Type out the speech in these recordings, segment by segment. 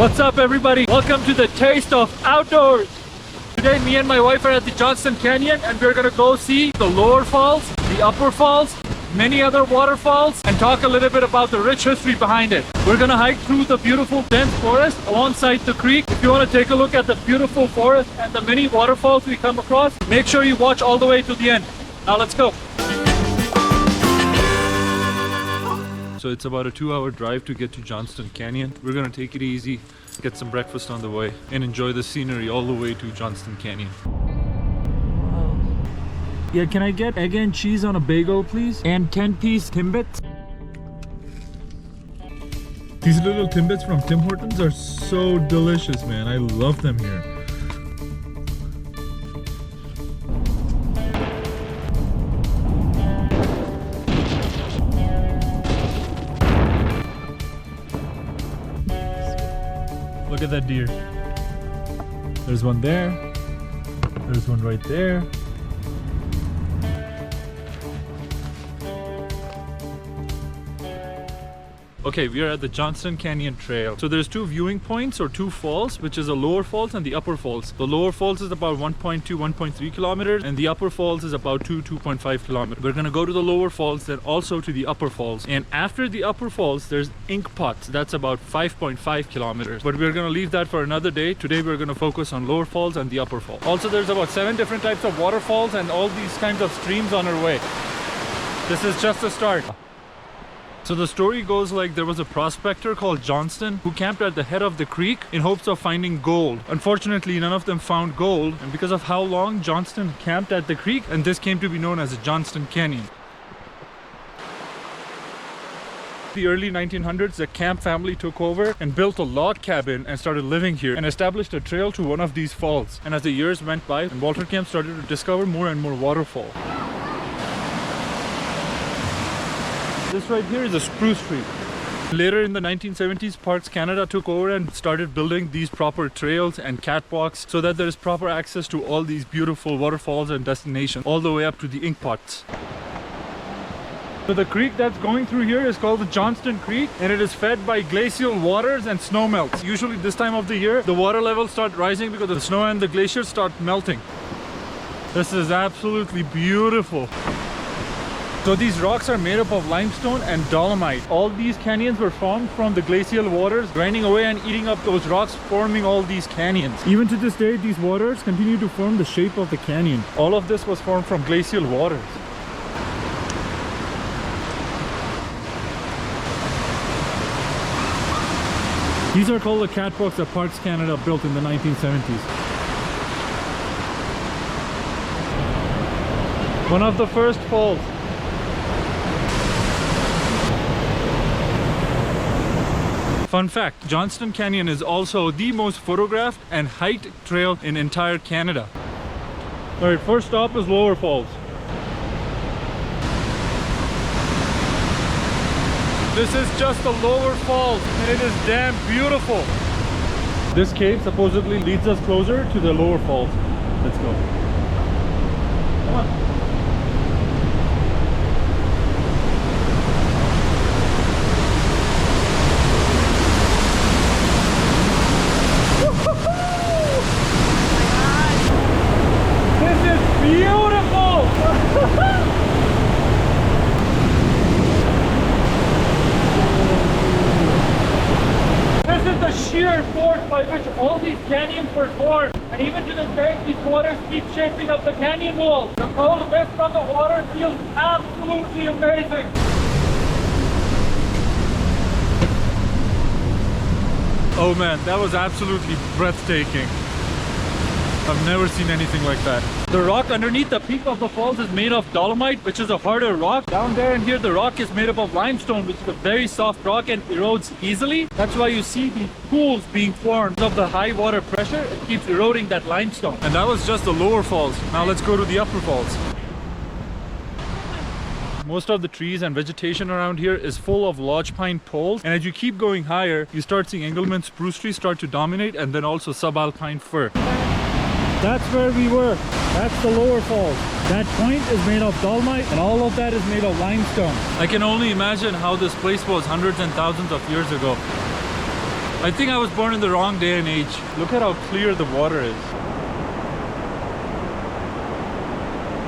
What's up, everybody? Welcome to the Taste of Outdoors. Today, me and my wife are at the Johnston Canyon and we're gonna go see the lower falls, the upper falls, many other waterfalls, and talk a little bit about the rich history behind it. We're gonna hike through the beautiful dense forest alongside the creek. If you want to take a look at the beautiful forest and the many waterfalls we come across, make sure you watch all the way to the end. Now let's go. So it's about a 2-hour drive to get to Johnston Canyon. We're gonna take it easy, get some breakfast on the way, and enjoy the scenery all the way to Johnston Canyon. Wow. Yeah, can I get egg and cheese on a bagel, please? And 10-piece Timbits? These little Timbits from Tim Hortons are so delicious, man. I love them here. Look at that deer. There's one there. There's one right there. Okay, we are at the Johnston Canyon Trail. So there's two viewing points or two falls, which is the lower falls and the upper falls. The lower falls is about 1.2, 1.3 kilometers, and the upper falls is about 2.5 kilometers. We're gonna go to the lower falls, then also to the upper falls. And after the upper falls, there's Ink Pots. That's about 5.5 kilometers. But we're gonna leave that for another day. Today we're gonna focus on lower falls and the upper falls. Also, there's about 7 different types of waterfalls and all these kinds of streams on our way. This is just the start. So the story goes like there was a prospector called Johnston who camped at the head of the creek in hopes of finding gold. Unfortunately, none of them found gold, and because of how long Johnston camped at the creek, and this came to be known as the Johnston Canyon. The early 1900s, the Camp family took over and built a log cabin and started living here and established a trail to one of these falls. And as the years went by, and Walter Camp started to discover more and more waterfall. This right here is a spruce tree. Later in the 1970s, Parks Canada took over and started building these proper trails and catwalks so that there is proper access to all these beautiful waterfalls and destinations all the way up to the Ink Pots. So the creek that's going through here is called the Johnston Creek, and it is fed by glacial waters and snow melts. Usually this time of the year, the water levels start rising because the snow and the glaciers start melting. This is absolutely beautiful. So these rocks are made up of limestone and dolomite. All these canyons were formed from the glacial waters grinding away and eating up those rocks, forming all these canyons. Even to this day, these waters continue to form the shape of the canyon. All of this was formed from glacial waters. These are called the catwalks that Parks Canada built in the 1970s. One of the first falls. Fun fact, Johnston Canyon is also the most photographed and hiked trail in entire Canada. Alright, first stop is Lower Falls. This is just the Lower Falls and it is damn beautiful. This cave supposedly leads us closer to the Lower Falls. Let's go. Come on. Sheer force by which all these canyons were formed, and even to this day these waters keep shaping up the canyon walls. The cold mist from the water feels absolutely amazing. Oh man, that was absolutely breathtaking. I've never seen anything like that. The rock underneath the peak of the falls is made of dolomite, which is a harder rock. Down there and here, the rock is made up of limestone, which is a very soft rock and erodes easily. That's why you see these pools being formed of the high water pressure. It keeps eroding that limestone. And that was just the lower falls. Now let's go to the upper falls. Most of the trees and vegetation around here is full of lodge pine poles, and as you keep going higher, you start seeing Engelmann spruce trees start to dominate, and then also subalpine fir. That's where we were. That's the lower falls. That point is made of dolomite and all of that is made of limestone. I can only imagine how this place was hundreds and thousands of years ago. I think I was born in the wrong day and age. Look at how clear the water is.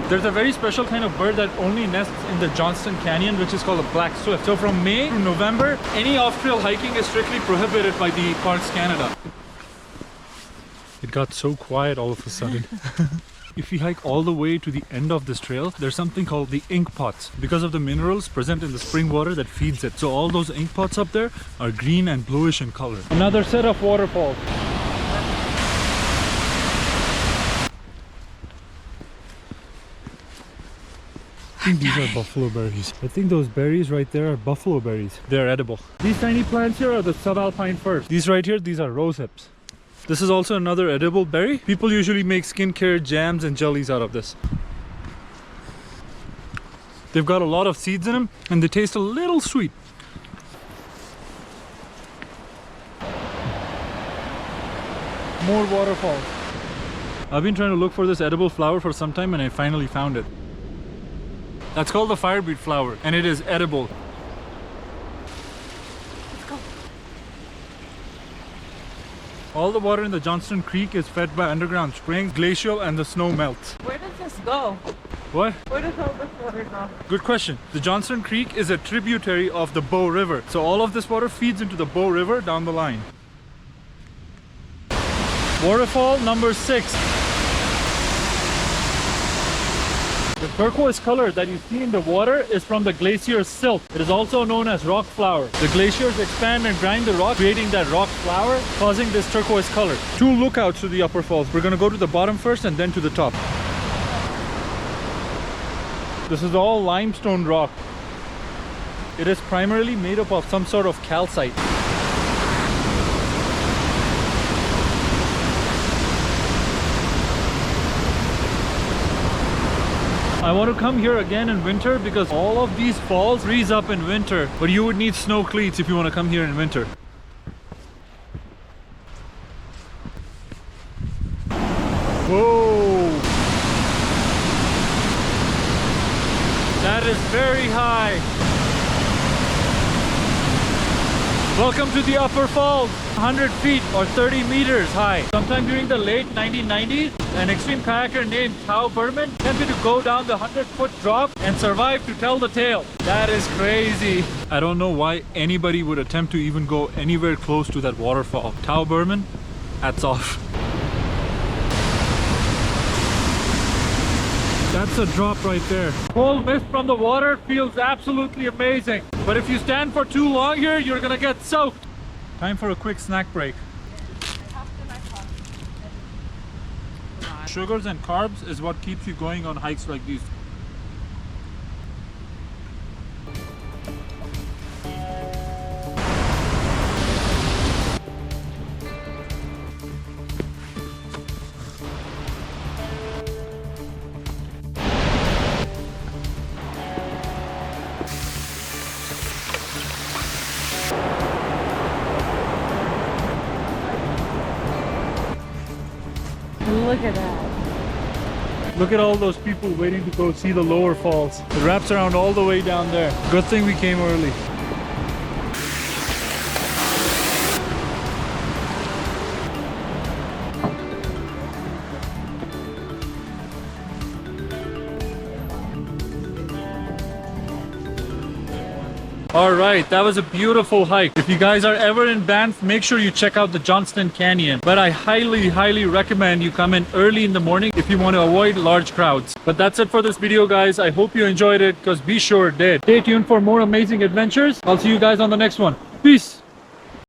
There's a very special kind of bird that only nests in the Johnston Canyon, which is called a black swift. So from May to November, any off-trail hiking is strictly prohibited by the Parks Canada. It got so quiet all of a sudden. If you hike all the way to the end of this trail, there's something called the ink pots because of the minerals present in the spring water that feeds it. So all those ink pots up there are green and bluish in color. Another set of waterfalls. I think these are buffalo berries. I think those berries right there are buffalo berries. They're edible. These tiny plants here are the subalpine firs. These right here, these are rose hips. This is also another edible berry. People usually make skincare jams and jellies out of this. They've got a lot of seeds in them and they taste a little sweet. More waterfalls. I've been trying to look for this edible flower for some time and I finally found it. That's called the firebeet flower and it is edible. All the water in the Johnston Creek is fed by underground springs, glacial, and the snow melts. Where does this go? What? Where does all this water go? Good question. The Johnston Creek is a tributary of the Bow River. So all of this water feeds into the Bow River down the line. Waterfall number 6. The turquoise color that you see in the water is from the glacier silt. It is also known as rock flour. The glaciers expand and grind the rock, creating that rock flour, causing this turquoise color. 2 lookouts to the upper falls. We're gonna go to the bottom first and then to the top. This is all limestone rock. It is primarily made up of some sort of calcite. I want to come here again in winter because all of these falls freeze up in winter, but you would need snow cleats if you want to come here in winter. Whoa! That is very high. Welcome to the upper falls, 100 feet or 30 meters high. Sometime during the late 1990s, an extreme kayaker named Tao Berman attempted to go down the 100-foot drop and survived to tell the tale. That is crazy. I don't know why anybody would attempt to even go anywhere close to that waterfall. Tao Berman, hats off. That's a drop right there. Cold mist from the water feels absolutely amazing. But if you stand for too long here, you're gonna get soaked. Time for a quick snack break. Sugars and carbs is what keeps you going on hikes like these. Look at that. Look at all those people waiting to go see the lower falls. It wraps around all the way down there. Good thing we came early. Alright, that was a beautiful hike. If you guys are ever in Banff, make sure you check out the Johnston Canyon. But I highly recommend you come in early in the morning if you want to avoid large crowds. But that's it for this video, guys. I hope you enjoyed it, because be sure did. Stay tuned for more amazing adventures. I'll see you guys on the next one. Peace!